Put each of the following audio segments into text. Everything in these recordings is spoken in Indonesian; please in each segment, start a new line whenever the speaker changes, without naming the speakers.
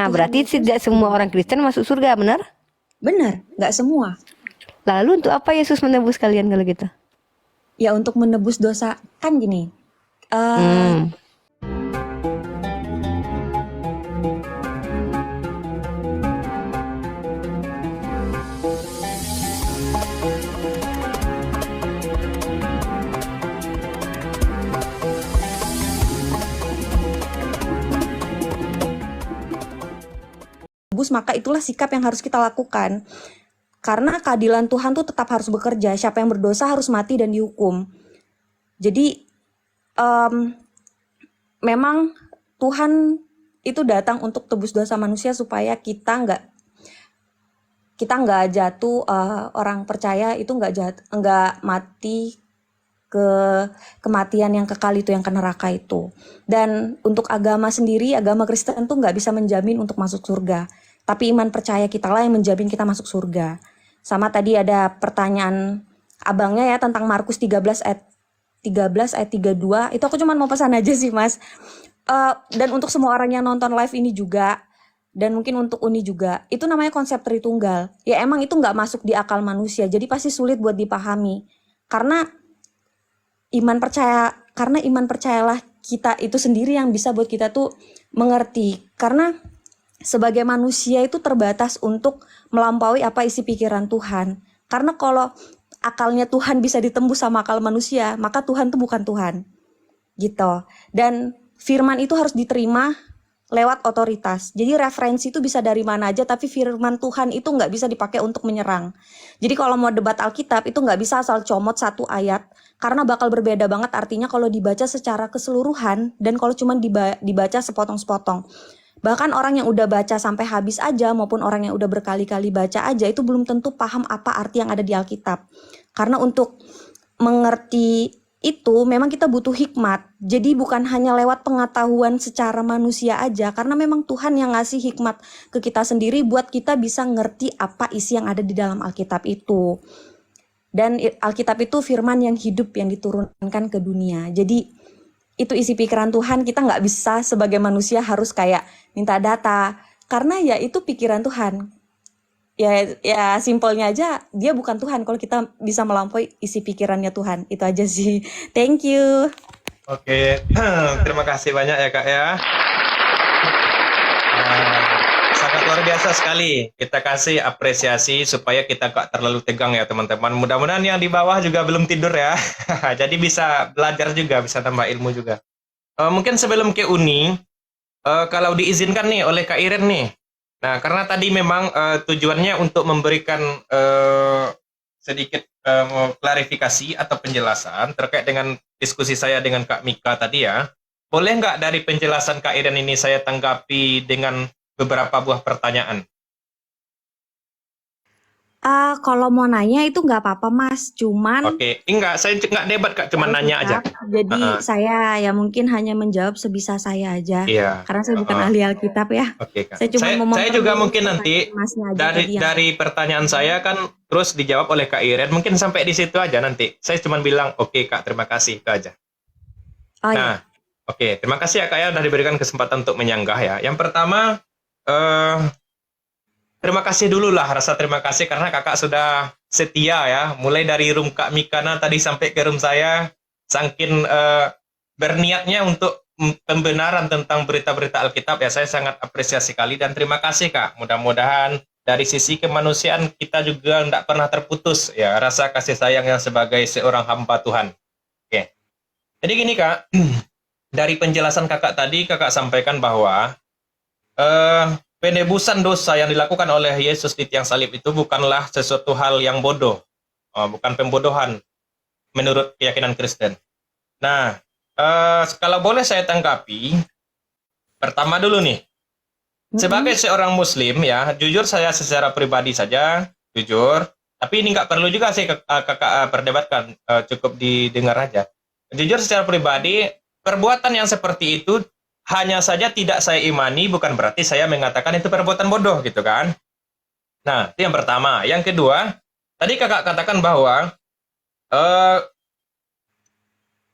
Tuhan
berarti
menebus.
tidak semua orang Kristen masuk surga, benar?
Benar, nggak semua.
Lalu untuk apa Yesus menebus kalian kalau gitu?
Ya untuk menebus dosa. Kan gini,
Hmm.
maka itulah sikap yang harus kita lakukan. Karena keadilan Tuhan tuh tetap harus bekerja. Siapa yang berdosa harus mati dan dihukum. Jadi memang Tuhan itu datang untuk tebus dosa manusia supaya kita nggak jatuh, orang percaya itu nggak mati ke kematian yang kekal itu, yang ke neraka itu. Dan untuk agama sendiri, agama Kristen tuh nggak bisa menjamin untuk masuk surga. Tapi iman percaya kita lah yang menjamin kita masuk surga. Sama tadi ada pertanyaan abangnya ya tentang Markus 13 ayat 32. Itu aku cuma mau pesan aja sih Mas. Dan untuk semua orang yang nonton live ini juga, dan mungkin untuk Uni juga, itu namanya konsep Tritunggal. Ya emang itu nggak masuk di akal manusia, jadi pasti sulit buat dipahami. Karena iman percayalah kita itu sendiri yang bisa buat kita tuh mengerti. Karena sebagai manusia itu terbatas untuk melampaui apa isi pikiran Tuhan. Karena kalau akalnya Tuhan bisa ditembus sama akal manusia, maka Tuhan tuh bukan Tuhan. Gitu. Dan firman itu harus diterima lewat otoritas. Jadi referensi itu bisa dari mana aja, tapi firman Tuhan itu nggak bisa dipakai untuk menyerang. Jadi kalau mau debat Alkitab itu nggak bisa asal comot satu ayat, karena bakal berbeda banget artinya kalau dibaca secara keseluruhan dan kalau cuma dibaca sepotong-sepotong. Bahkan orang yang udah baca sampai habis aja maupun orang yang udah berkali-kali baca aja itu belum tentu paham apa arti yang ada di Alkitab. Karena untuk mengerti itu memang kita butuh hikmat. Jadi bukan hanya lewat pengetahuan secara manusia aja, karena memang Tuhan yang ngasih hikmat ke kita sendiri buat kita bisa ngerti apa isi yang ada di dalam Alkitab itu. Dan Alkitab itu firman yang hidup yang diturunkan ke dunia. Jadi itu isi pikiran Tuhan, kita nggak bisa sebagai manusia harus kayak minta data, karena ya itu pikiran Tuhan. Ya simpelnya aja dia bukan Tuhan kalau kita bisa melampaui isi pikirannya Tuhan. Itu aja sih. Thank you.
Oke, terima kasih banyak ya Kak ya. Sangat luar biasa sekali. Kita kasih apresiasi supaya kita gak terlalu tegang ya teman-teman. Mudah-mudahan yang di bawah juga belum tidur ya. Jadi bisa belajar juga, bisa tambah ilmu juga. Mungkin sebelum ke Uni, kalau diizinkan nih oleh Kak Iren nih. Nah, karena tadi memang tujuannya untuk memberikan sedikit klarifikasi atau penjelasan terkait dengan diskusi saya dengan Kak Mika tadi ya. Boleh nggak dari penjelasan Kak Iren ini saya tanggapi dengan beberapa buah pertanyaan?
Kalau mau nanya itu nggak apa-apa Mas, cuman
Oke, enggak, saya nggak debat Kak, cuma nanya aja.
jadi saya ya mungkin hanya menjawab sebisa saya aja.
Iya.
Karena saya bukan ahli Alkitab ya.
Oke Kak.
Saya cuma mau
Saya juga
memperluas
mungkin nanti
pertanyaan Masnya aja tadi yang
dari pertanyaan saya kan terus dijawab oleh Kak Iren, mungkin sampai di situ aja nanti. Saya cuma bilang oke Kak, terima kasih, itu aja.
Oh
Nah,
ya.
oke, terima kasih ya Kak ya sudah diberikan kesempatan untuk menyanggah ya. Yang pertama, terima kasih dulu lah, rasa terima kasih karena kakak sudah setia ya. Mulai dari room Kak Mikana tadi sampai ke room saya, saking berniatnya untuk pembenaran tentang berita-berita Alkitab ya. Saya sangat apresiasi sekali dan terima kasih Kak. Mudah-mudahan dari sisi kemanusiaan kita juga tidak pernah terputus ya rasa kasih sayang yang sebagai seorang hamba Tuhan. Oke. Jadi gini Kak, dari penjelasan kakak tadi kakak sampaikan bahwa penebusan dosa yang dilakukan oleh Yesus di tiang salib itu bukanlah sesuatu hal yang bodoh, bukan pembodohan menurut keyakinan Kristen. Nah, kalau boleh saya tanggapi, pertama dulu nih, sebagai seorang Muslim ya, jujur saya secara pribadi saja, jujur, tapi ini nggak perlu juga sih kakak perdebatkan, cukup didengar aja. Jujur secara pribadi, perbuatan yang seperti itu hanya saja tidak saya imani, bukan berarti saya mengatakan itu perbuatan bodoh gitu kan. Nah, itu yang pertama. Yang kedua, tadi kakak katakan bahwa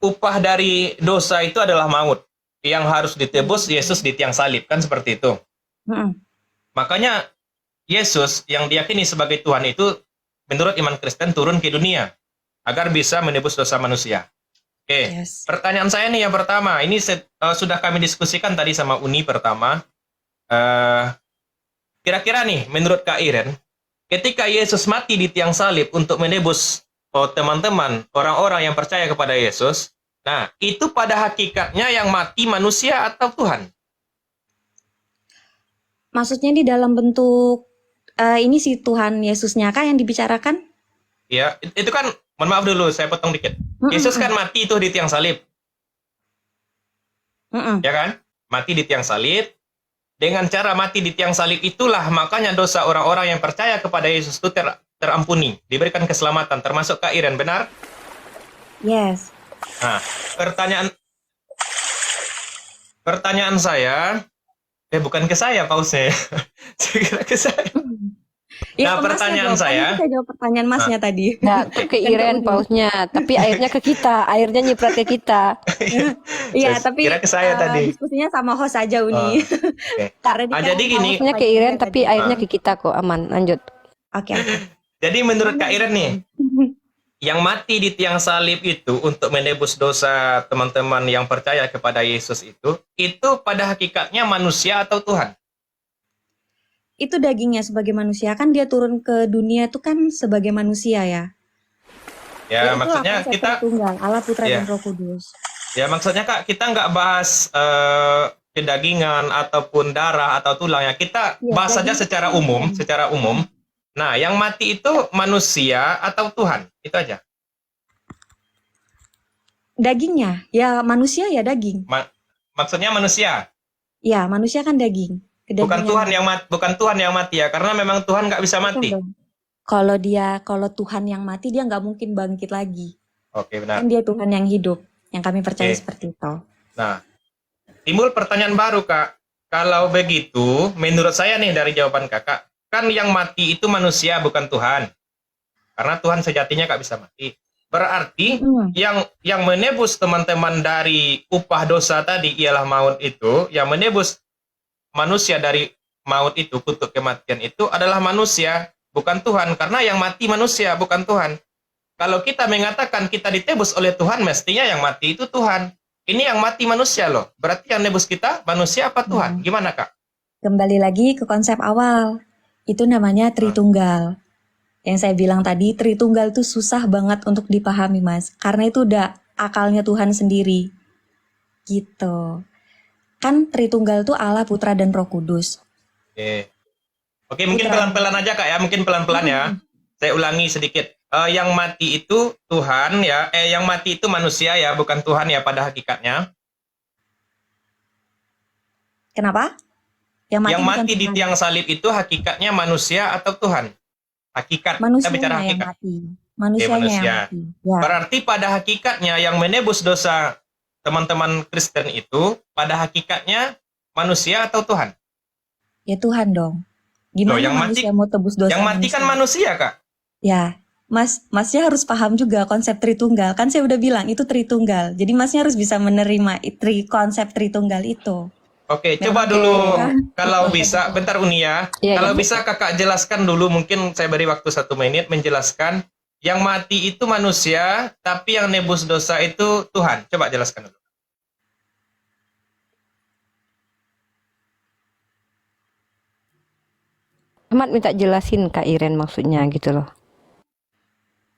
upah dari dosa itu adalah maut yang harus ditebus Yesus di tiang salib, kan seperti itu. Makanya Yesus yang diyakini sebagai Tuhan itu menurut iman Kristen turun ke dunia agar bisa menebus dosa manusia. Oke,
Yes.
pertanyaan saya nih yang pertama, ini sudah kami diskusikan tadi sama Uni pertama. Eh, Kira-kira nih, menurut Kak Iren, ketika Yesus mati di tiang salib untuk menebus teman-teman, orang-orang yang percaya kepada Yesus, nah, itu pada hakikatnya yang mati manusia atau Tuhan?
Maksudnya di dalam bentuk ini si Tuhan Yesusnya kah yang dibicarakan?
Ya, itu kan, mohon maaf dulu, saya potong dikit. Yesus kan mati itu di tiang salib, ya kan? Mati di tiang salib. Dengan cara mati di tiang salib itulah makanya dosa orang-orang yang percaya kepada Yesus itu terampuni, diberikan keselamatan, termasuk Kak Iren, benar?
Yes.
Nah, pertanyaan saya, bukan ke saya pausnya, saya kira ke saya.
Ya,
Nah,
ke Masnya
pertanyaan
jawab. Kan
saya,
itu saya jawab pertanyaan Masnya tadi.
Nah, ke Iren pausnya, tapi airnya ke kita, airnya nyiprat ke kita.
Iya,
saya
tapi
kira ke saya tadi.
diskusinya sama host aja, Uni.
Oke.
Karena dia
jadi
kan
gini,
Pausnya ke Iren, tapi
tadi.
airnya ke kita kok, aman. Lanjut.
Oke.
Jadi menurut Kak Iren nih, yang mati di tiang salib itu untuk menebus dosa teman-teman yang percaya kepada Yesus itu pada hakikatnya manusia atau Tuhan?
Itu dagingnya sebagai manusia, kan dia turun ke dunia itu kan sebagai manusia ya.
Ya,
Itulah
maksudnya
konsep
kita,
Tritunggal, Allah, Putra
Iya.
dan Roh Kudus.
ya maksudnya Kak, kita nggak bahas kedagingan ataupun darah atau tulang ya. Kita
Iya,
bahas saja
daging.
secara umum. Nah, yang mati itu manusia atau Tuhan? Itu aja.
Dagingnya, ya manusia ya daging.
Maksudnya manusia.
Ya, manusia kan daging.
Bukan Tuhan yang mati ya, karena memang Tuhan nggak bisa mati.
Kalau Tuhan yang mati, dia nggak mungkin bangkit lagi.
Oke, benar.
Kan dia Tuhan yang hidup, yang kami percaya
Oke.
seperti itu.
Nah, timbul pertanyaan baru, Kak. Kalau begitu, menurut saya nih dari jawaban Kakak, kan yang mati itu manusia bukan Tuhan. Karena Tuhan sejatinya nggak bisa mati. Berarti yang menebus teman-teman dari upah dosa tadi ialah maut itu, yang menebus manusia dari maut itu, kutuk kematian itu adalah manusia, bukan Tuhan. Karena yang mati manusia, bukan Tuhan. Kalau kita mengatakan kita ditebus oleh Tuhan, mestinya yang mati itu Tuhan. Ini yang mati manusia loh. Berarti yang nebus kita manusia apa Tuhan? Gimana, Kak?
Kembali lagi ke konsep awal. Itu namanya Tritunggal. Yang saya bilang tadi, Tritunggal itu susah banget untuk dipahami, Mas. Karena itu udah akalnya Tuhan sendiri. Gitu. Kan Tritunggal itu Allah, Putra, dan Roh Kudus.
Oke, mungkin pelan-pelan aja, Kak ya. Mungkin pelan-pelan ya. Saya ulangi sedikit. Yang mati itu Tuhan ya. Yang mati itu manusia ya, bukan Tuhan ya pada hakikatnya.
Kenapa?
Yang
bukan
mati di
Tuhan.
tiang salib itu hakikatnya manusia atau Tuhan? Hakikat. Kita
Manusianya
bicara
yang
hakikat.
mati. Manusianya
manusia.
yang mati. Ya.
Berarti pada hakikatnya yang menebus dosa teman-teman Kristen itu pada hakikatnya manusia atau Tuhan?
Ya Tuhan dong. Gimana
yang
manusia mau tebus dosa
Yang mati kan manusia, Kak.
Ya, Masnya harus paham juga konsep Tritunggal. Kan saya udah bilang itu Tritunggal. Jadi Masnya harus bisa menerima konsep Tritunggal itu.
Oke, coba dulu kalau bisa, bentar Uni ya.
Iya,
Kalau
iya.
bisa Kakak jelaskan dulu, mungkin saya beri waktu 1 menit menjelaskan yang mati itu manusia, tapi yang nebus dosa itu Tuhan. Coba jelaskan dulu.
Ahmad minta jelasin Kak Iren maksudnya gitu loh.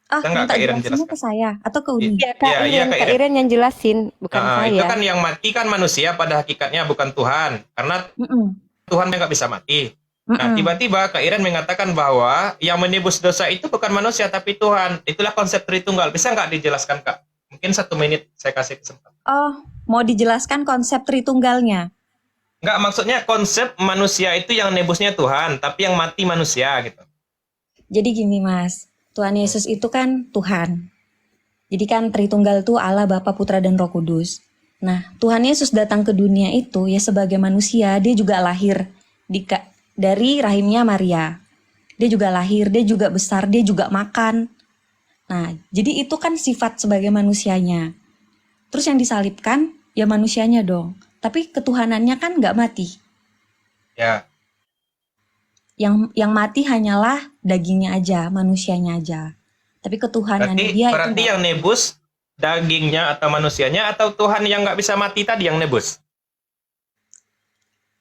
Enggak,
minta
Kak Iren
jelasinnya
jelaskan.
ke saya atau ke Uni?
Iya, Kak Iren,
Kak
Kak Iren yang jelasin, bukan saya.
Itu kan yang mati kan manusia pada hakikatnya, bukan Tuhan. Karena Tuhan nggak bisa mati. Nah, tiba-tiba Kak Iren mengatakan bahwa yang menebus dosa itu bukan manusia, tapi Tuhan. Itulah konsep Tritunggal. Bisa nggak dijelaskan, Kak? Mungkin 1 menit saya kasih kesempatan.
Oh, mau dijelaskan konsep Tritunggalnya?
Nggak, maksudnya konsep manusia itu yang nebusnya Tuhan, tapi yang mati manusia gitu.
Jadi gini Mas, Tuhan Yesus itu kan Tuhan. Jadi kan Tritunggal itu Allah, Bapa, Putra, dan Roh Kudus. Nah, Tuhan Yesus datang ke dunia itu ya sebagai manusia, dia juga lahir dari rahimnya Maria. Dia juga lahir, dia juga besar, dia juga makan. Nah, jadi itu kan sifat sebagai manusianya. Terus yang disalibkan ya manusianya dong. Tapi ketuhanannya kan nggak mati.
Ya.
Yang mati hanyalah dagingnya aja, manusianya aja. Tapi ketuhanannya dia itu
Berarti
nggak.
yang nebus dagingnya atau manusianya atau Tuhan yang nggak bisa mati tadi yang nebus?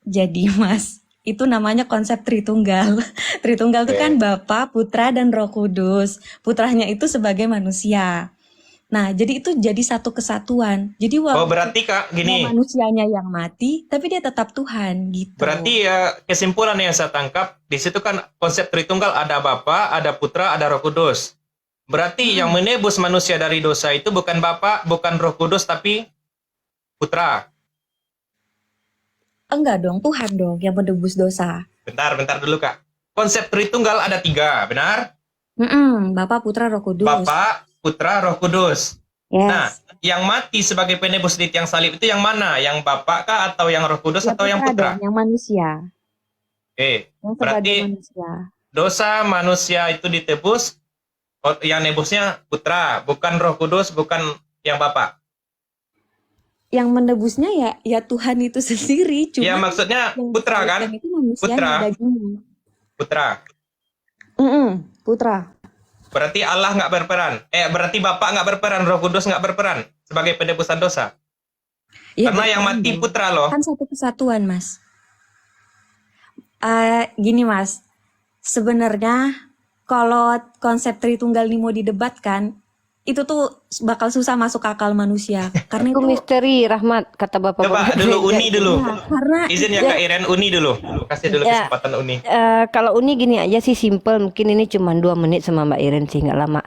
Jadi Mas, itu namanya konsep Tritunggal. Tritunggal itu kan
Oke.
Bapa, Putra, dan Roh Kudus. Putranya itu sebagai manusia. Nah, jadi itu jadi satu kesatuan. Jadi
Oh,
walaupun
berarti Kak, gini.
manusianya yang mati, tapi dia tetap Tuhan gitu.
Berarti ya kesimpulan yang saya tangkap di situ kan konsep Tritunggal, ada Bapa, ada Putra, ada Roh Kudus. Berarti yang menebus manusia dari dosa itu bukan Bapa, bukan Roh Kudus, tapi Putra.
Enggak dong, Tuhan dong yang menebus dosa.
Bentar dulu Kak. Konsep Tritunggal ada 3, benar?
Bapa, Putra, Roh Kudus.
Bapa, Putra, Roh Kudus.
Yes.
Nah, yang mati sebagai penebus di tiang salib itu yang mana? Yang Bapa kah atau yang Roh Kudus atau yang Putra?
Dong, yang manusia.
Oke,
Yang sebagai
berarti
manusia.
dosa manusia itu ditebus, yang nebusnya Putra, bukan Roh Kudus, bukan yang Bapa.
Yang menebusnya ya Tuhan itu sendiri. Cuma
Ya maksudnya
yang
Putra kan?
disalibkan itu manusianya,
Putra.
dagingnya.
Putra.
Putra.
Berarti Allah nggak berperan. Berarti Bapa nggak berperan, Roh Kudus nggak berperan sebagai penebusan dosa.
Ya,
Karena yang
berperan
mati
dong.
Putra loh.
Kan satu kesatuan, Mas. Gini, Mas. Sebenarnya kalau konsep Tritunggal ini mau didebatkan, itu tuh bakal susah masuk akal manusia. Karena
Itu
itu
misteri, Rahmat, kata Bapak.
Coba dulu Uni dulu.
karena
Izin ya Kak Iren, Uni dulu. Kasih dulu
Ya.
kesempatan Uni.
Kalau Uni gini aja sih, simple. Mungkin ini cuma 2 menit sama Mbak Iren sih, nggak lama.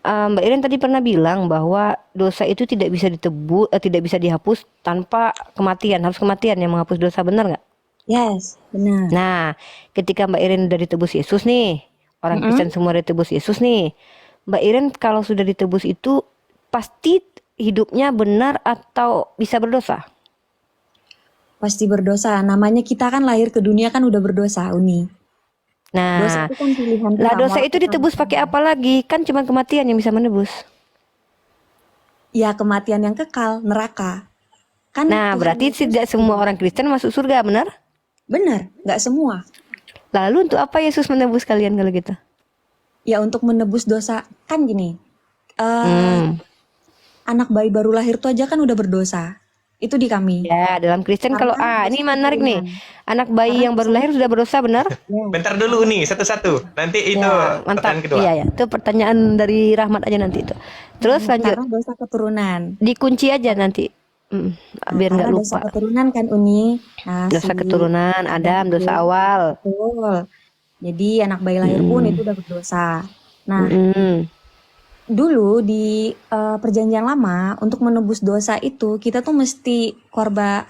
Mbak Iren tadi pernah bilang bahwa dosa itu tidak bisa tidak bisa dihapus tanpa kematian. Harus kematian yang menghapus dosa, benar nggak?
yes, benar.
Nah, ketika Mbak Iren udah ditebus Yesus nih, orang Kristen semua ditebus Yesus nih, Mbak Iren kalau sudah ditebus itu pasti hidupnya benar atau bisa berdosa?
Pasti berdosa. Namanya kita kan lahir ke dunia kan udah berdosa, Uni. Dosa
Nah,
itu kan pilihan kita.
lah dosa
mau
itu
kita-
ditebus pakai apa lagi? Kan cuma kematian yang bisa menebus.
Ya kematian yang kekal, neraka. Kan
Nah,
Tuhan
berarti
Yesus-
tidak semua orang Kristen masuk surga, benar?
Benar, nggak semua.
Lalu untuk apa Yesus menebus kalian kalau gitu?
Ya untuk menebus dosa kan gini.
Hmm.
Anak bayi baru lahir tuh aja kan udah berdosa. Itu di kami.
Ya, dalam Kristen
Karena
kalau ini
dosa
menarik nih.
keturunan.
Anak bayi
Karena
yang baru lahir sudah berdosa, benar?
Ya.
Bentar dulu Uni, satu-satu. Nanti itu
Ya, mantap.
pertanyaan kedua.
Iya, ya. Itu pertanyaan dari Rahmat aja nanti itu. Terus lanjut.
Karena dosa keturunan.
Dikunci aja nanti. Biar nggak
Karena dosa
lupa.
keturunan kan Uni.
Dosa
Si-
keturunan, Adam, dosa awal.
Betul. Jadi anak bayi lahir pun itu udah berdosa. Nah,
Mm.
dulu di perjanjian lama untuk menebus dosa itu kita tuh mesti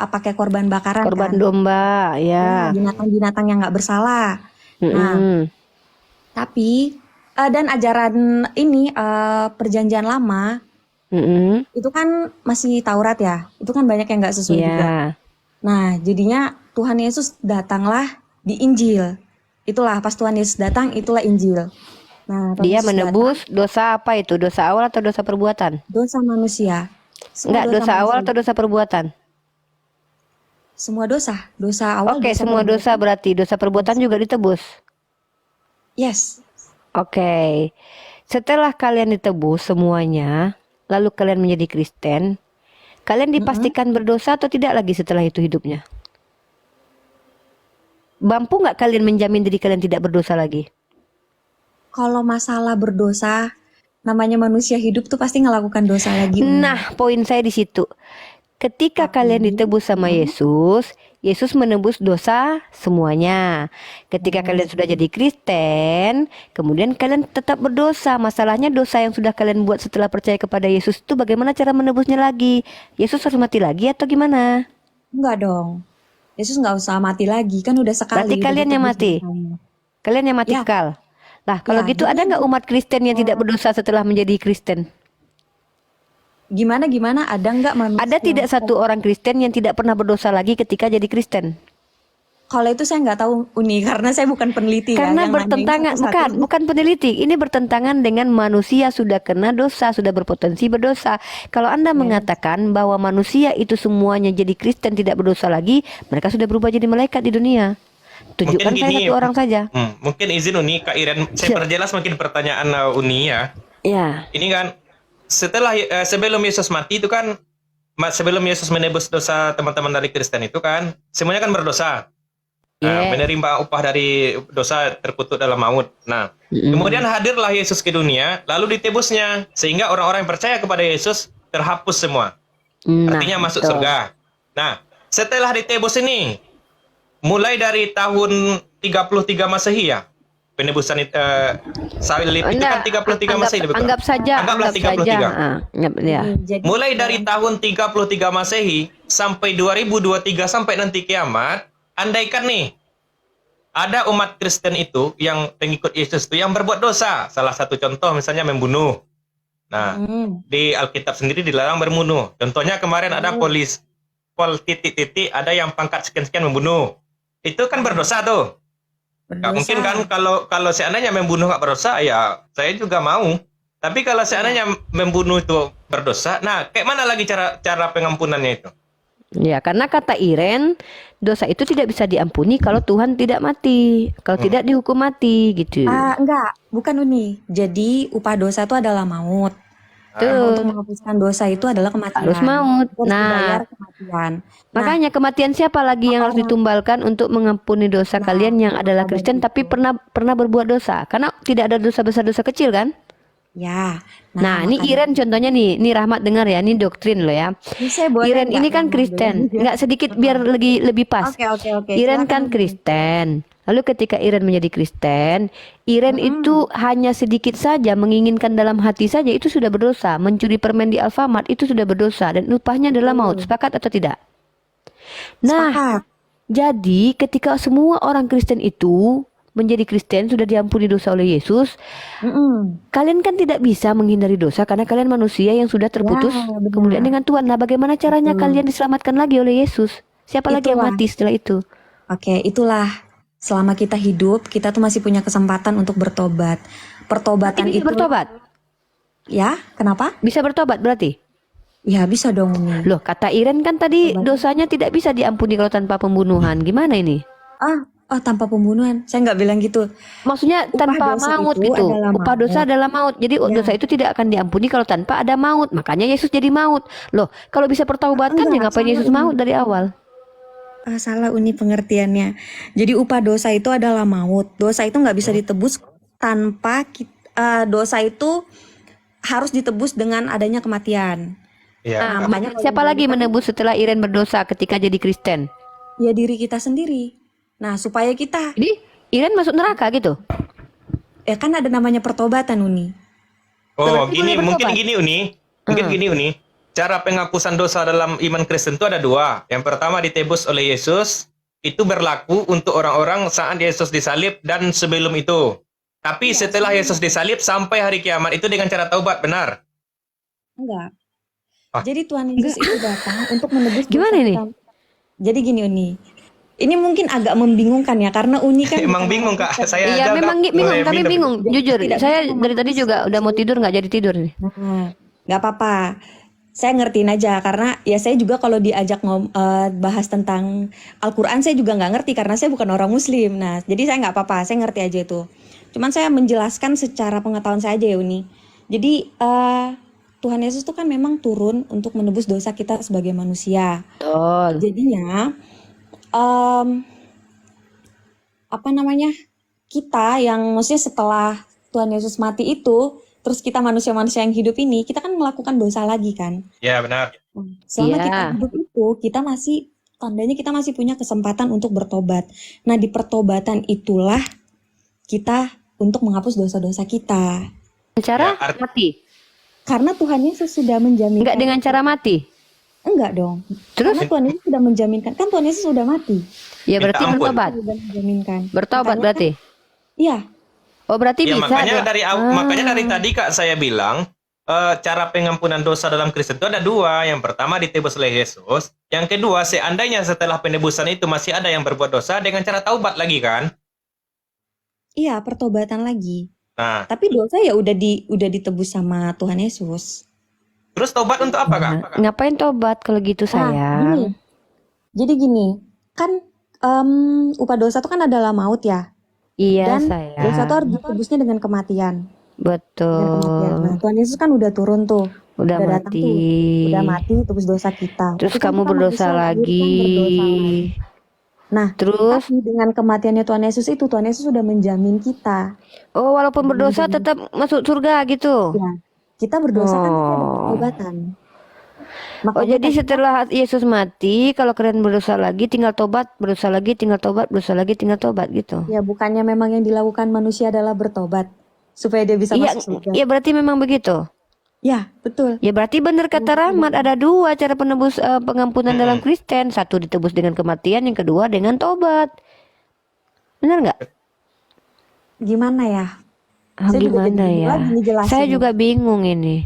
pakai korban bakaran
Korban
kan.
domba, ya.
Binatang-binatang yang nggak bersalah.
Mm-mm.
Tapi dan ajaran ini perjanjian lama
Mm-mm.
itu kan masih Taurat ya. Itu kan banyak yang nggak sesuai juga.
Ya.
Nah, jadinya Tuhan Yesus datanglah di Injil. Itulah pas Tuhan Yesus datang, itulah Injil. Nah, Tuhan
Dia
Yesus
menebus dosa apa itu? Dosa awal atau dosa perbuatan?
datang, dosa manusia. Semua
Enggak, dosa awal
manusia.
atau dosa perbuatan?
Semua dosa. Dosa awal.
Oke, semua dosa berarti dosa perbuatan juga ditebus.
Yes.
Oke. Setelah kalian ditebus semuanya, lalu kalian menjadi Kristen, kalian dipastikan berdosa atau tidak lagi setelah itu hidupnya? Mampu nggak kalian menjamin diri kalian tidak berdosa lagi?
Kalau masalah berdosa, namanya manusia hidup tuh pasti ngelakukan dosa lagi.
Nah, poin saya di situ. Ketika kalian ditebus sama Yesus, Yesus menebus dosa semuanya. Ketika kalian sudah jadi Kristen, kemudian kalian tetap berdosa. Masalahnya dosa yang sudah kalian buat setelah percaya kepada Yesus itu bagaimana cara menebusnya lagi? Yesus harus mati lagi atau gimana?
Enggak dong. Yesus nggak usah mati lagi, kan udah sekali.
Berarti
udah
kalian yang
ditebus
mati?
dosanya.
Kalian yang mati
Ya.
kekal. Nah, kalau
Ya,
gitu
jadi-
ada nggak umat Kristen yang tidak berdosa setelah menjadi Kristen?
Gimana ada nggak manusia?
Ada tidak satu orang Kristen yang tidak pernah berdosa lagi ketika jadi Kristen?
Kalau itu saya nggak tahu Uni, karena saya bukan peneliti ya,
Karena
yang nanyain
bertentangan,
satu-satu.
bukan peneliti. Ini bertentangan dengan manusia sudah kena dosa, sudah berpotensi berdosa. Kalau Anda mengatakan bahwa manusia itu semuanya jadi Kristen tidak berdosa lagi, mereka sudah berubah jadi malaikat di dunia. Tunjukkan saya
gini,
satu orang saja.
mungkin izin Uni, Kak Iren, saya perjelas mungkin pertanyaan Uni ya.
Ya.
Ini kan setelah sebelum Yesus mati itu kan, sebelum Yesus menebus dosa teman-teman dari Kristen itu kan, semuanya kan berdosa. Nah,
Yes.
menerima upah dari dosa terkutuk dalam maut. Nah, kemudian hadirlah Yesus ke dunia, lalu ditebusnya, sehingga orang-orang yang percaya kepada Yesus terhapus semua.
Nah,
Artinya masuk
betul.
surga. Nah, setelah ditebus ini, mulai dari tahun 33 Masehi ya, penebusan salib itu kan 33 Masehi betul?
Anggap saja,
Anggaplah
anggap saja.
33.
Ya.
Jadi
Mulai dari tahun 33 Masehi sampai 2023 sampai nanti kiamat, andaikan nih ada umat Kristen itu yang pengikut Yesus itu yang berbuat dosa. Salah satu contoh misalnya membunuh. Nah, di Alkitab sendiri dilarang berbunuh. Contohnya kemarin ada pol titik-titik, ada yang pangkat sekian-sekian membunuh. Itu kan berdosa tuh. Nggak mungkin kan kalau seandainya membunuh nggak berdosa, ya saya juga mau. Tapi kalau seandainya membunuh itu berdosa, nah kayak mana lagi cara pengampunannya itu?
Ya, karena kata Iren, dosa itu tidak bisa diampuni kalau Tuhan tidak mati, kalau tidak dihukum mati gitu.
Enggak, bukan Uni. Jadi upah dosa itu adalah maut.
Tuh.
Nah, untuk menghapuskan dosa itu adalah kematian.
Harus maut.
Harus
Nah,
dibayar kematian.
makanya kematian siapa lagi yang harus ditumbalkan untuk mengampuni dosa kalian yang adalah Kristen tapi pernah berbuat dosa? Karena tidak ada dosa besar, dosa kecil kan?
Ya.
Nah, ini
makanya-
Iren contohnya nih, Rahmat dengar ya, ini doktrin loh ya.
Ini saya boleh
Iren
nggak
ini kan
ngomong
Kristen,
dulu?
nggak sedikit biar lebih pas.
Oke.
Iren
Silakan.
kan Kristen. Lalu ketika Iren menjadi Kristen, Iren itu hanya sedikit saja menginginkan dalam hati saja itu sudah berdosa. Mencuri permen di Alfamart itu sudah berdosa dan upahnya adalah maut. Sepakat atau tidak? Nah,
Sepakat.
jadi ketika semua orang Kristen itu menjadi Kristen sudah diampuni dosa oleh Yesus, kalian kan tidak bisa menghindari dosa karena kalian manusia yang sudah terputus
Ya, benar.
kemudian dengan Tuhan. Nah, bagaimana caranya kalian diselamatkan lagi oleh Yesus? Siapa lagi yang
Itulah.
mati setelah itu?
Oke, itulah selama kita hidup, kita tuh masih punya kesempatan untuk bertobat. Pertobatan
Bisa
itu
bertobat?
ya, kenapa?
Bisa bertobat berarti?
Ya bisa dong Umi.
Loh, kata Iren kan tadi dosanya tidak bisa diampuni kalau tanpa pembunuhan. Gimana ini?
Tanpa pembunuhan. Saya nggak bilang gitu.
Maksudnya
Upah
tanpa
dosa
maut
itu
gitu.
adalah
Upah
maut.
dosa adalah maut. Jadi dosa itu tidak akan diampuni kalau tanpa ada maut. Makanya Yesus jadi maut. Loh, kalau bisa pertaubat kan ya
Enggak,
ngapain
salah
Yesus
ini.
maut dari awal?
Salah Uni pengertiannya. Jadi upah dosa itu adalah maut. Dosa itu nggak bisa ditebus tanpa dosa itu harus ditebus dengan adanya kematian.
Ya.
Nah,
makanya kalau
siapa
yang
lagi menebus setelah Iren berdosa ketika jadi Kristen?
Ya diri kita sendiri. Nah supaya kita
Jadi Iren masuk neraka gitu?
kan ada namanya pertobatan Uni.
Oh,
Berarti
gini
boleh
mungkin
bertobat?
gini Uni. Mungkin gini Uni. Cara penghapusan dosa dalam iman Kristen itu ada dua. Yang pertama ditebus oleh Yesus, itu berlaku untuk orang-orang saat Yesus disalib dan sebelum itu. Tapi setelah Yesus disalib sampai hari kiamat itu dengan cara taubat, benar?
Enggak.
Ah.
Jadi Tuhan Yesus itu datang untuk menebus dosa
Gimana ini?
kita. Jadi gini Uni. Ini mungkin agak membingungkan ya karena Uni kan
Emang
bukan
bingung
orang
Kak,
Kristen.
saya
Iya
aja
memang
udah
bingung,
mulai
kami
minder.
bingung. Jujur,
Tidak
saya
bisa
dari tadi juga udah mau tidur nggak jadi tidur nih.
Nah, nggak apa-apa. Saya ngertiin aja karena ya saya juga kalau diajak bahas tentang Al-Quran saya juga nggak ngerti karena saya bukan orang Muslim. Nah, jadi saya nggak apa-apa, saya ngerti aja itu. Cuman saya menjelaskan secara pengetahuan saya aja ya Uni. Jadi Tuhan Yesus tuh kan memang turun untuk menebus dosa kita sebagai manusia.
Betul.
Jadinya kita yang maksudnya setelah Tuhan Yesus mati itu, terus kita manusia-manusia yang hidup ini, kita kan melakukan dosa lagi kan.
Ya, benar.
Selama
Iya.
kita hidup itu, kita masih tandanya kita masih punya kesempatan untuk bertobat. Nah, di pertobatan itulah kita untuk menghapus dosa-dosa kita.
Cara
Ya,
mati?
Karena Tuhan Yesus sudah menjaminkan.
Enggak dengan cara mati?
Enggak dong.
Terus?
Karena Tuhan Yesus sudah menjaminkan. Kan Tuhan Yesus sudah mati.
Ya
Minta
berarti
ampun.
bertobat.
Sudah menjaminkan.
Bertobat
Makanya
berarti?
Iya.
Oh berarti
Ya,
bisa.
makanya dari tadi Kak saya bilang cara pengampunan dosa dalam Kristen itu ada dua. Yang pertama ditebus oleh Yesus. Yang kedua, seandainya setelah penebusan itu masih ada yang berbuat dosa dengan cara taubat lagi kan?
Iya, pertobatan lagi.
Nah,
Tapi dosa ya udah ditebus sama Tuhan Yesus.
terus taubat untuk apa Kak?
Ngapain tobat kalau gitu sayang?
Gini. Jadi gini, kan upah dosa itu kan adalah maut ya.
Iya,
Dan dosa itu
sayang.
harus ditebusnya dengan kematian. Dengan kematian. Nah,
Betul.
Tuhan Yesus kan udah turun tuh.
Udah
Udah datang tuh. Udah
mati.
mati tebus dosa kita.
Terus
Tapi kan
kamu
kita
berdosa
manusia lahir kan berdosa lagi.
lagi.
Nah,
Terus,
tapi dengan kematiannya Tuhan Yesus itu, Tuhan Yesus sudah menjamin kita.
oh walaupun
Sudah
berdosa
menjamin.
tetap masuk surga gitu.
Ya, kita berdosa kan tapi ada
Oh.
pertobatan.
Oh,
Makanya
jadi
kan kita,
setelah Yesus mati, kalau kalian berdosa lagi, tinggal tobat, berdosa lagi, tinggal tobat, berdosa lagi, tinggal tobat gitu.
ya bukannya memang yang dilakukan manusia adalah bertobat supaya dia bisa
Iya,
masuk surga.
ya berarti memang begitu.
Ya, betul.
Ya berarti benar kata Rahmat, ada dua cara penebus pengampunan dalam Kristen. Satu ditebus dengan kematian, yang kedua dengan tobat. Benar nggak?
Gimana ya?
Ah,
Saya juga jadi
gimana
bingung
ya?
lagi nih jelasin.
Saya juga bingung ini.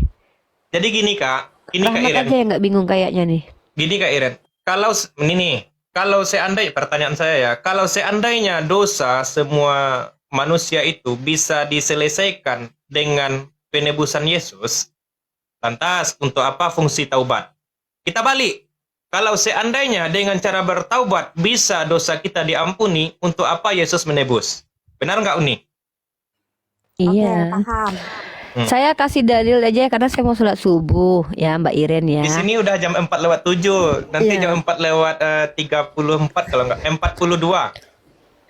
Jadi gini Kak, ini Kak
Rahmat
Iren.
aja yang nggak bingung kayaknya nih.
Gini Kak Iren, ini nih, kalau seandainya pertanyaan saya ya, kalau seandainya dosa semua manusia itu bisa diselesaikan dengan penebusan Yesus, lantas untuk apa fungsi taubat? Kita balik. Kalau seandainya dengan cara bertaubat bisa dosa kita diampuni, untuk apa Yesus menebus? Benar nggak Uni?
Oke,
Iya.
paham.
Saya kasih dalil aja ya, karena saya mau sholat subuh ya Mbak Iren ya.
Di sini udah jam 4:07, nanti
Iya.
jam 4:34 kalau nggak 42.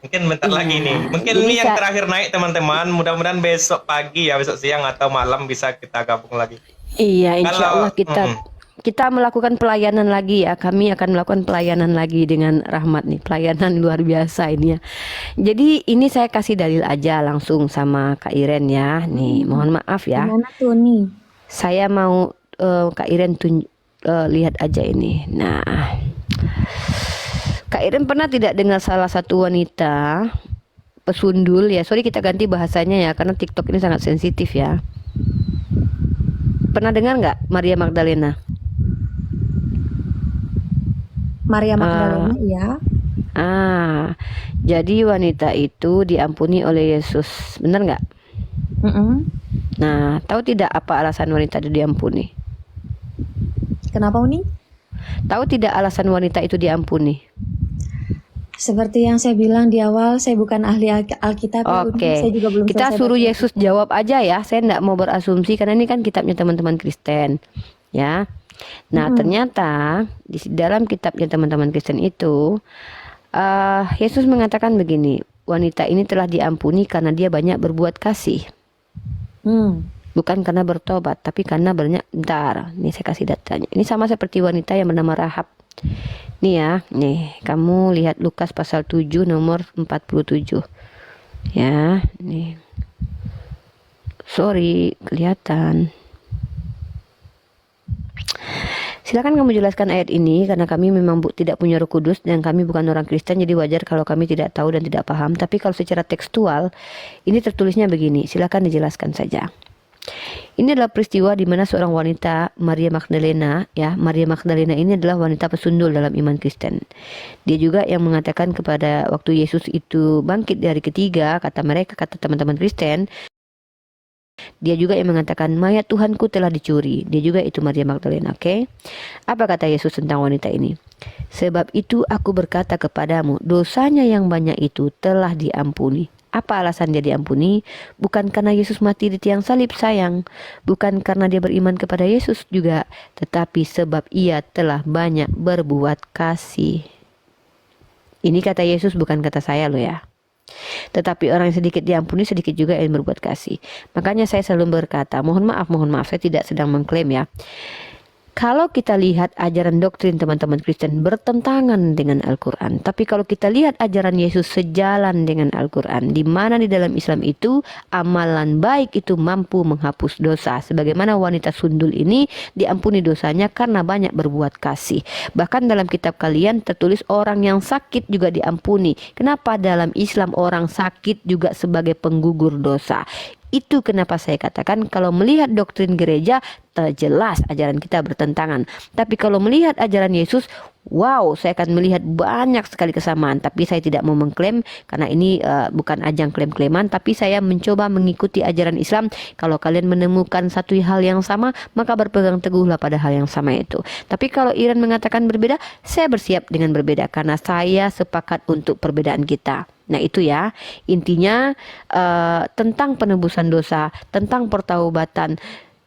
Mungkin bentar
Iya.
lagi nih. Mungkin
Jadi
ini yang terakhir naik teman-teman. Mudah-mudahan besok pagi ya, besok siang atau malam bisa kita gabung lagi.
Iya, insya
Kalau-
Allah kita melakukan pelayanan lagi ya. Kami akan melakukan pelayanan lagi dengan Rahmat nih. Pelayanan luar biasa ini ya. Jadi ini saya kasih dalil aja langsung sama Kak Iren ya. Nih, mohon maaf ya.
Gimana tuh nih?
Saya mau Kak Iren lihat aja ini. Nah, Kak Iren pernah tidak dengar salah satu wanita pesundul ya? Sorry kita ganti bahasanya ya, karena TikTok ini sangat sensitif ya. Pernah dengar nggak Maria Magdalena?
Maria Magdalena ya.
Jadi wanita itu diampuni oleh Yesus, benar nggak? Nah, tahu tidak apa alasan wanita itu diampuni?
Kenapa Uni?
Tahu tidak alasan wanita itu diampuni?
Seperti yang saya bilang di awal, saya bukan ahli Alkitab ya, Uni.
Oke,
Saya juga belum
kita
selesai
suruh
baca.
Yesus jawab aja ya. Saya nggak mau berasumsi karena ini kan kitabnya teman-teman Kristen, ya. Nah, ternyata di dalam kitabnya teman-teman Kristen itu, Yesus mengatakan begini, wanita ini telah diampuni karena dia banyak berbuat kasih, bukan karena bertobat, tapi karena banyak. Bentar, nih saya kasih datanya. Ini sama seperti wanita yang bernama Rahab. Nih ya, nih kamu lihat Lukas pasal 7 nomor 47. Ya, nih. Sorry, kelihatan. Silakan kamu jelaskan ayat ini, karena kami memang tidak punya Roh Kudus dan kami bukan orang Kristen, jadi wajar kalau kami tidak tahu dan tidak paham. Tapi kalau secara tekstual, ini tertulisnya begini. Silakan dijelaskan saja. Ini adalah peristiwa di mana seorang wanita, Maria Magdalena, ya, Maria Magdalena ini adalah wanita pesundul dalam iman Kristen. Dia juga yang mengatakan kepada waktu Yesus itu bangkit dari ketiga, kata mereka, kata teman-teman Kristen, dia juga yang mengatakan mayat Tuhanku telah dicuri. Dia juga itu Maria Magdalena, oke? Apa kata Yesus tentang wanita ini? Sebab itu aku berkata kepadamu, dosanya yang banyak itu telah diampuni. Apa alasan dia diampuni? Bukan karena Yesus mati di tiang salib, sayang. Bukan karena dia beriman kepada Yesus juga, tetapi sebab ia telah banyak berbuat kasih. Ini kata Yesus, bukan kata saya loh ya. Tetapi orang yang sedikit diampuni, sedikit juga yang berbuat kasih. Makanya saya selalu berkata, mohon maaf, saya tidak sedang mengklaim ya. Kalau kita lihat ajaran doktrin teman-teman Kristen bertentangan dengan Al-Quran, tapi kalau kita lihat ajaran Yesus sejalan dengan Al-Quran, di mana di dalam Islam itu amalan baik itu mampu menghapus dosa. Sebagaimana wanita sundul ini diampuni dosanya karena banyak berbuat kasih. Bahkan dalam kitab kalian tertulis orang yang sakit juga diampuni. Kenapa dalam Islam orang sakit juga sebagai penggugur dosa? Itu kenapa saya katakan kalau melihat doktrin gereja jelas ajaran kita bertentangan. Tapi kalau melihat ajaran Yesus, wow, saya akan melihat banyak sekali kesamaan. Tapi saya tidak mau mengklaim karena ini bukan ajang klaim-klaiman, tapi saya mencoba mengikuti ajaran Islam. Kalau kalian menemukan satu hal yang sama, maka berpegang teguhlah pada hal yang sama itu. Tapi kalau Iren mengatakan berbeda, saya bersiap dengan berbeda karena saya sepakat untuk perbedaan kita. Nah itu ya, intinya tentang penebusan dosa, tentang pertaubatan.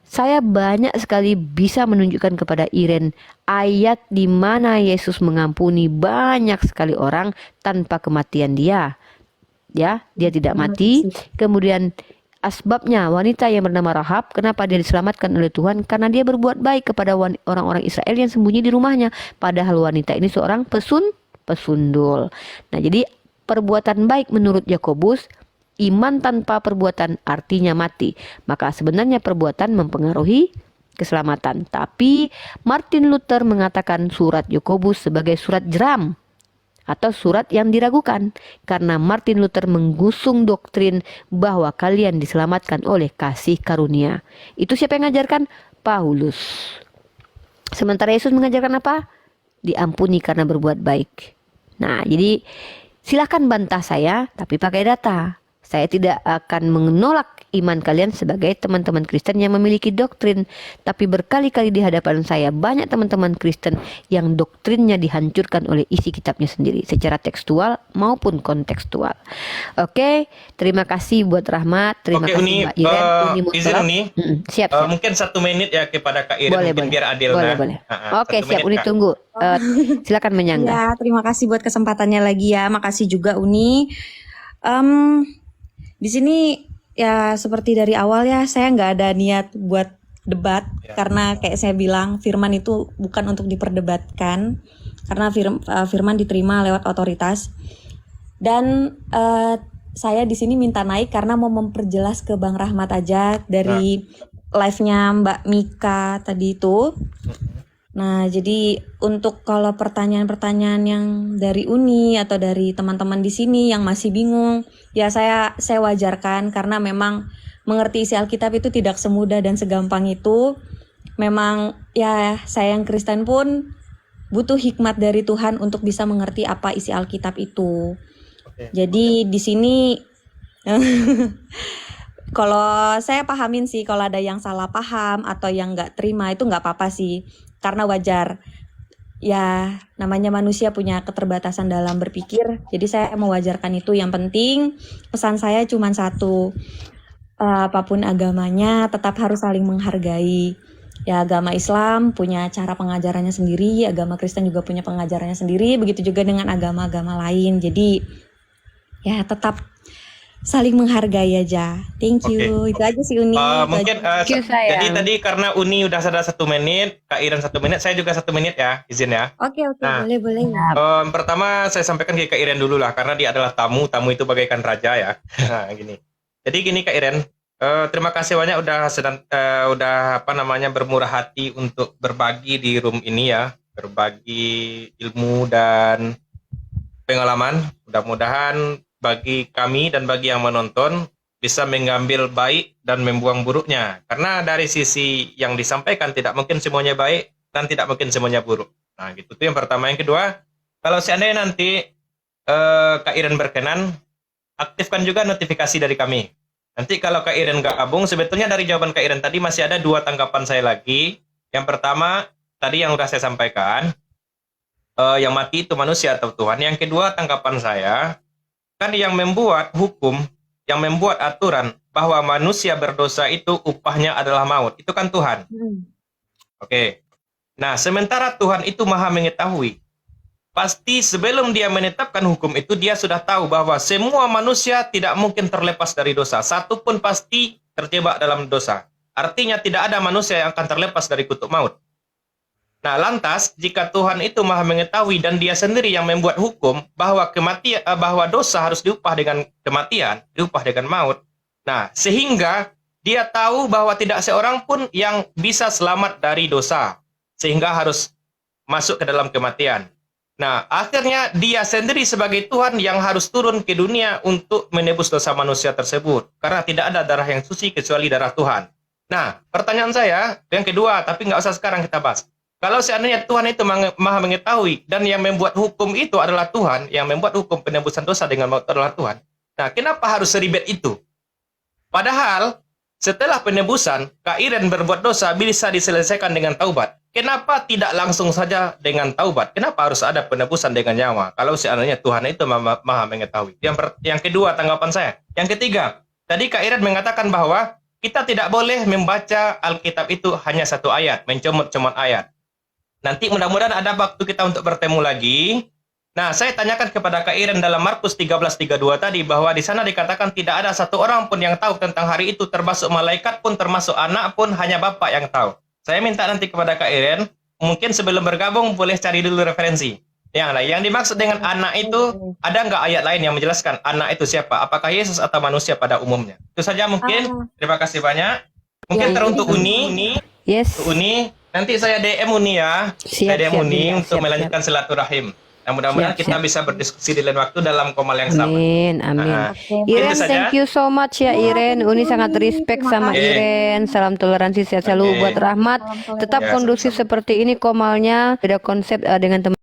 Saya banyak sekali bisa menunjukkan kepada Iren ayat di mana Yesus mengampuni banyak sekali orang tanpa kematian dia. Ya, dia tidak mati. Kemudian asbabnya wanita yang bernama Rahab, kenapa dia diselamatkan oleh Tuhan? Karena dia berbuat baik kepada orang-orang Israel yang sembunyi di rumahnya. Padahal wanita ini seorang pesundul. Nah, jadi perbuatan baik menurut Yakobus, iman tanpa perbuatan artinya mati. Maka sebenarnya perbuatan mempengaruhi keselamatan. Tapi Martin Luther mengatakan surat Yakobus sebagai surat jeram atau surat yang diragukan. Karena Martin Luther menggusung doktrin bahwa kalian diselamatkan oleh kasih karunia. Itu siapa yang mengajarkan? Paulus. Sementara Yesus mengajarkan apa? Diampuni karena berbuat baik. Nah, jadi silakan bantah saya, tapi pakai data. Saya tidak akan menolak iman kalian sebagai teman-teman Kristen yang memiliki doktrin. Tapi berkali-kali di hadapan saya banyak teman-teman Kristen yang doktrinnya dihancurkan oleh isi kitabnya sendiri. Secara tekstual maupun kontekstual. Oke, terima kasih buat Rahmat. Terima kasih
Uni,
Mbak Iren.
izin Uni,
siap.
mungkin 1 menit ya kepada Kak Iren,
Boleh,
mungkin
boleh.
biar adil.
Boleh. Oke,
1
siap
menit,
Uni,
Kak.
tunggu. Silakan
Ya,
menyanggah.
terima kasih buat kesempatannya lagi ya. Makasih juga Uni. Di sini ya seperti dari awal ya, saya nggak ada niat buat debat karena kayak saya bilang firman itu bukan untuk diperdebatkan karena firman diterima lewat otoritas. Dan saya di sini minta naik karena mau memperjelas ke Bang Rahmat aja dari live-nya Mbak Mika tadi itu. Nah, jadi untuk kalau pertanyaan-pertanyaan yang dari Uni atau dari teman-teman di sini yang masih bingung, ya saya wajarkan karena memang mengerti isi Alkitab itu tidak semudah dan segampang itu. Memang ya saya yang Kristen pun butuh hikmat dari Tuhan untuk bisa mengerti apa isi Alkitab itu. Jadi di sini kalau saya pahamin sih kalau ada yang salah paham atau yang nggak terima itu nggak apa-apa sih. Karena wajar, ya namanya manusia punya keterbatasan dalam berpikir. Jadi saya mewajarkan itu. Yang penting pesan saya cuma satu, apapun agamanya tetap harus saling menghargai. Ya agama Islam punya cara pengajarannya sendiri, agama Kristen juga punya pengajarannya sendiri. Begitu juga dengan agama-agama lain. Jadi ya tetap saling menghargai aja. Thank you. Itu aja sih Uni.
Mungkin jadi tadi karena Uni udah ada 1 menit, Kak Iren 1 menit, saya juga 1 menit ya, izin ya.
Oke,
Nah,
boleh.
Pertama saya sampaikan ke Kak Iren dulu lah, karena dia adalah tamu itu bagaikan raja ya. Gini. Jadi gini Kak Iren, terima kasih banyak udah bermurah hati untuk berbagi di room ini ya, berbagi ilmu dan pengalaman. Mudah-mudahan bagi kami dan bagi yang menonton bisa mengambil baik dan membuang buruknya. Karena dari sisi yang disampaikan tidak mungkin semuanya baik dan tidak mungkin semuanya buruk. Nah, gitu. Itu yang pertama. Yang kedua, kalau seandainya nanti Kak Iren berkenan, aktifkan juga notifikasi dari kami. Nanti kalau Kak Iren nggak gabung, sebetulnya dari jawaban Kak Iren tadi masih ada 2 tanggapan saya lagi. Yang pertama, tadi yang sudah saya sampaikan, yang mati itu manusia atau Tuhan. Yang kedua, tanggapan saya, kan yang membuat hukum, yang membuat aturan bahwa manusia berdosa itu upahnya adalah maut. Itu kan Tuhan. Oke. Nah, sementara Tuhan itu maha mengetahui. Pasti sebelum dia menetapkan hukum itu, dia sudah tahu bahwa semua manusia tidak mungkin terlepas dari dosa. Satu pun pasti terjebak dalam dosa. Artinya tidak ada manusia yang akan terlepas dari kutuk maut. Nah, lantas jika Tuhan itu maha mengetahui dan dia sendiri yang membuat hukum bahwa bahwa dosa harus diupah dengan kematian, diupah dengan maut. Nah, sehingga dia tahu bahwa tidak seorang pun yang bisa selamat dari dosa, sehingga harus masuk ke dalam kematian. Nah, akhirnya dia sendiri sebagai Tuhan yang harus turun ke dunia untuk menebus dosa manusia tersebut. Karena tidak ada darah yang suci kecuali darah Tuhan. Nah, pertanyaan saya yang kedua, tapi nggak usah sekarang kita bahas. Kalau seandainya Tuhan itu maha mengetahui, dan yang membuat hukum itu adalah Tuhan, yang membuat hukum penebusan dosa dengan maut adalah Tuhan. Nah, kenapa harus seribet itu? Padahal, setelah penebusan, Kak Iren berbuat dosa bisa diselesaikan dengan taubat. Kenapa tidak langsung saja dengan taubat? Kenapa harus ada penebusan dengan nyawa? Kalau seandainya Tuhan itu maha mengetahui. Yang kedua tanggapan saya. Yang ketiga, tadi Kak Iren mengatakan bahwa kita tidak boleh membaca Alkitab itu hanya satu ayat, mencomot-comot ayat. Nanti mudah-mudahan ada waktu kita untuk bertemu lagi. Nah, saya tanyakan kepada Kak Iren dalam Markus 13:32 tadi bahwa di sana dikatakan tidak ada satu orang pun yang tahu tentang hari itu, termasuk malaikat pun, termasuk anak pun, hanya Bapa yang tahu. Saya minta nanti kepada Kak Iren, mungkin sebelum bergabung boleh cari dulu referensi. Yang dimaksud dengan anak itu, ada nggak ayat lain yang menjelaskan anak itu siapa? Apakah Yesus atau manusia pada umumnya? Itu saja mungkin. Terima kasih banyak. Mungkin
Ya,
teruntuk
ini
Uni,
Yes.
Uni, nanti saya DM Uni ya.
Siap,
Saya DM
siap,
Uni
siap,
untuk
siap,
melanjutkan silaturahim. Nah, mudah-mudahan
Siap,
kita
siap.
bisa berdiskusi di lain waktu dalam komal yang sama.
Amin, amin.
Oke.
Iren,
Itu saja.
thank you so much ya Iren. Uni sangat respect sama
Oke.
Iren. Salam toleransi sehat selalu
Oke.
buat Rahmat.
Salam
Tetap
Ya,
kondusif
sama-sama.
seperti ini komalnya. Beda konsep dengan teman.